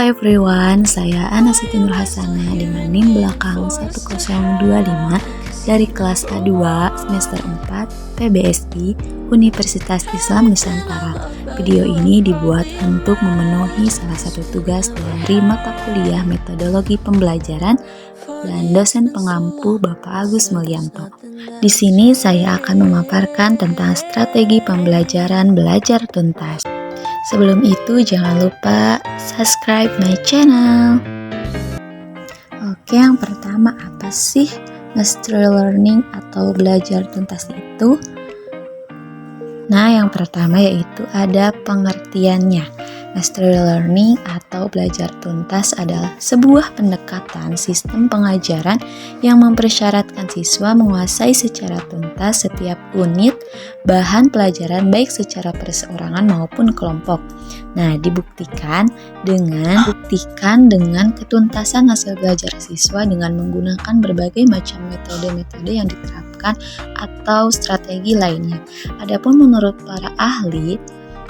everyone, saya Ana Siti Nurhasana dengan NIM belakang 1025 dari kelas A2 semester 4 PBSI Universitas Islam Nusantara. Video ini dibuat untuk memenuhi salah satu tugas dari mata kuliah metodologi pembelajaran dan dosen pengampu Bapak Agus Mulyanto. Di sini saya akan memaparkan tentang strategi pembelajaran belajar tuntas. Sebelum itu jangan lupa subscribe my channel. Oke, yang pertama apa sih mastery learning atau belajar tuntas itu? Nah, yang pertama yaitu ada pengertiannya. Mastery learning atau belajar tuntas adalah sebuah pendekatan sistem pengajaran yang mempersyaratkan siswa menguasai secara tuntas setiap unit bahan pelajaran baik secara perseorangan maupun kelompok. Nah, dibuktikan dengan ketuntasan hasil belajar siswa dengan menggunakan berbagai macam metode-metode yang diterapkan atau strategi lainnya. Adapun menurut para ahli,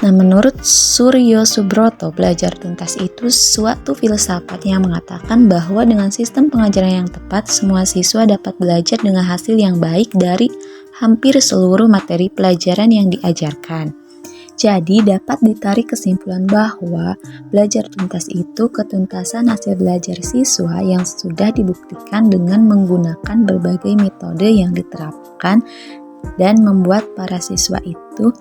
menurut Suryo Subroto, belajar tuntas itu suatu filsafat yang mengatakan bahwa dengan sistem pengajaran yang tepat, semua siswa dapat belajar dengan hasil yang baik dari hampir seluruh materi pelajaran yang diajarkan. Jadi dapat ditarik kesimpulan bahwa belajar tuntas itu ketuntasan hasil belajar siswa yang sudah dibuktikan dengan menggunakan berbagai metode yang diterapkan dan membuat para siswa itu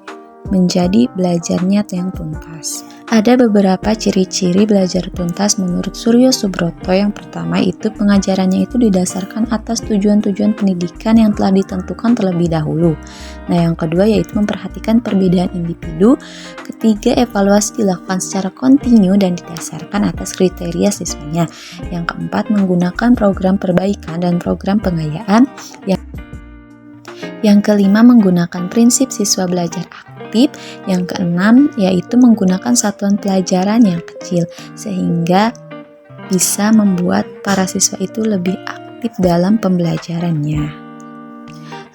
menjadi belajarnya yang tuntas. Ada beberapa ciri-ciri belajar tuntas menurut Suryo Subroto. Yang pertama itu pengajarannya itu didasarkan atas tujuan-tujuan pendidikan yang telah ditentukan terlebih dahulu. Nah, yang kedua yaitu memperhatikan perbedaan individu. Ketiga, evaluasi dilakukan secara kontinu dan didasarkan atas kriteria siswanya. Yang keempat, menggunakan program perbaikan dan program pengayaan. Yang kelima, menggunakan prinsip siswa belajar aktif. Yang keenam, yaitu menggunakan satuan pelajaran yang kecil sehingga bisa membuat para siswa itu lebih aktif dalam pembelajarannya.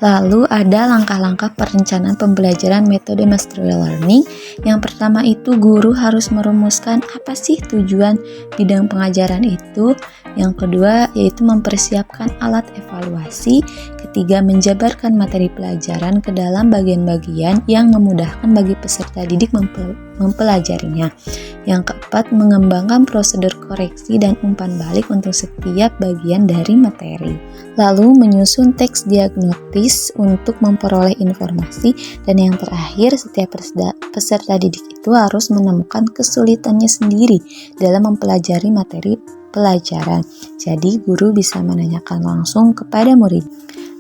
Lalu ada langkah-langkah perencanaan pembelajaran metode mastery learning. Yang pertama itu guru harus merumuskan apa sih tujuan bidang pengajaran itu. Yang kedua yaitu mempersiapkan alat evaluasi. Ketiga, menjabarkan materi pelajaran ke dalam bagian-bagian yang memudahkan bagi peserta didik mempelajarinya. Yang keempat, mengembangkan prosedur koreksi dan umpan balik untuk setiap bagian dari materi. Lalu menyusun teks diagnotis untuk memperoleh informasi. Dan yang terakhir, setiap peserta didik itu harus menemukan kesulitannya sendiri dalam mempelajari materi pelajaran. Jadi guru bisa menanyakan langsung kepada murid,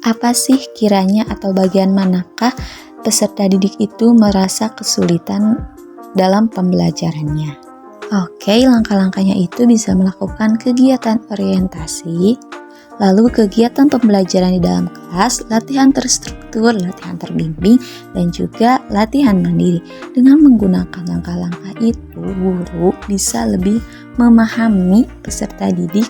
apa sih kiranya atau bagian manakah peserta didik itu merasa kesulitan dalam pembelajarannya. Oke, langkah-langkahnya itu bisa melakukan kegiatan orientasi, lalu kegiatan pembelajaran di dalam kelas, latihan terstruktur, latihan terbimbing, dan juga latihan mandiri. Dengan menggunakan langkah-langkah itu, guru bisa lebih memahami peserta didik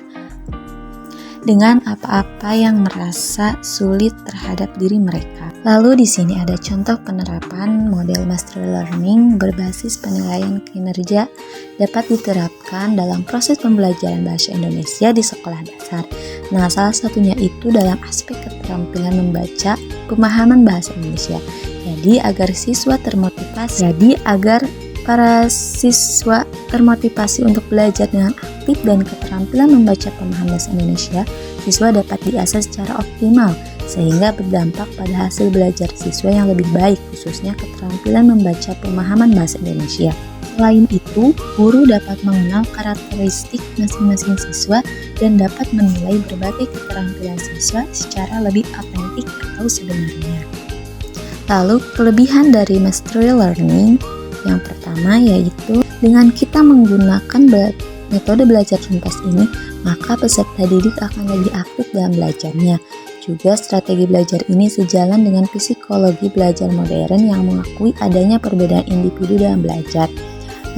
dengan apa-apa yang merasa sulit terhadap diri mereka. Lalu di sini ada contoh penerapan model mastery learning berbasis penilaian kinerja dapat diterapkan dalam proses pembelajaran bahasa Indonesia di sekolah dasar. Nah, salah satunya itu dalam aspek keterampilan membaca pemahaman bahasa Indonesia. Jadi agar para siswa termotivasi untuk belajar dengan aktif dan keterampilan membaca pemahaman bahasa Indonesia, siswa dapat diasah secara optimal sehingga berdampak pada hasil belajar siswa yang lebih baik, khususnya keterampilan membaca pemahaman bahasa Indonesia. Selain itu, guru dapat mengenal karakteristik masing-masing siswa dan dapat menilai berbagai keterampilan siswa secara lebih autentik atau sebenarnya. Lalu, kelebihan dari mastery learning yang pertama yaitu dengan kita menggunakan metode belajar tuntas ini, maka peserta didik akan lebih aktif dalam belajarnya. Juga strategi belajar ini sejalan dengan psikologi belajar modern yang mengakui adanya perbedaan individu dalam belajar.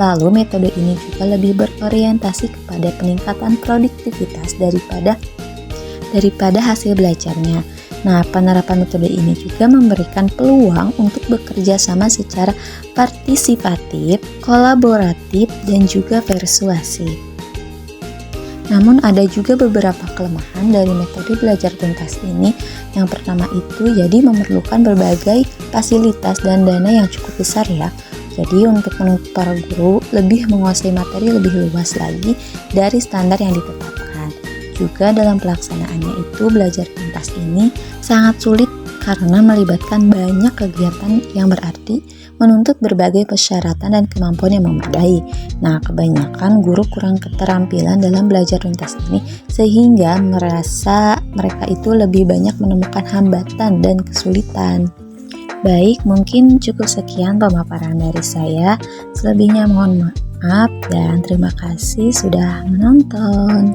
Lalu metode ini juga lebih berorientasi kepada peningkatan produktivitas daripada hasil belajarnya. Nah, penerapan metode ini juga memberikan peluang untuk bekerja sama secara partisipatif, kolaboratif, dan juga persuasif. Namun ada juga beberapa kelemahan dari metode belajar tuntas ini. Yang pertama itu jadi memerlukan berbagai fasilitas dan dana yang cukup besar ya. Jadi untuk menuntut para guru lebih menguasai materi lebih luas lagi dari standar yang ditetapkan. Juga dalam pelaksanaannya itu belajar tuntas ini sangat sulit karena melibatkan banyak kegiatan yang berarti menuntut berbagai persyaratan dan kemampuan yang memadai. Nah, kebanyakan guru kurang keterampilan dalam belajar tuntas ini sehingga merasa mereka itu lebih banyak menemukan hambatan dan kesulitan. Baik, mungkin cukup sekian pemaparan dari saya. Selebihnya mohon maaf dan terima kasih sudah menonton.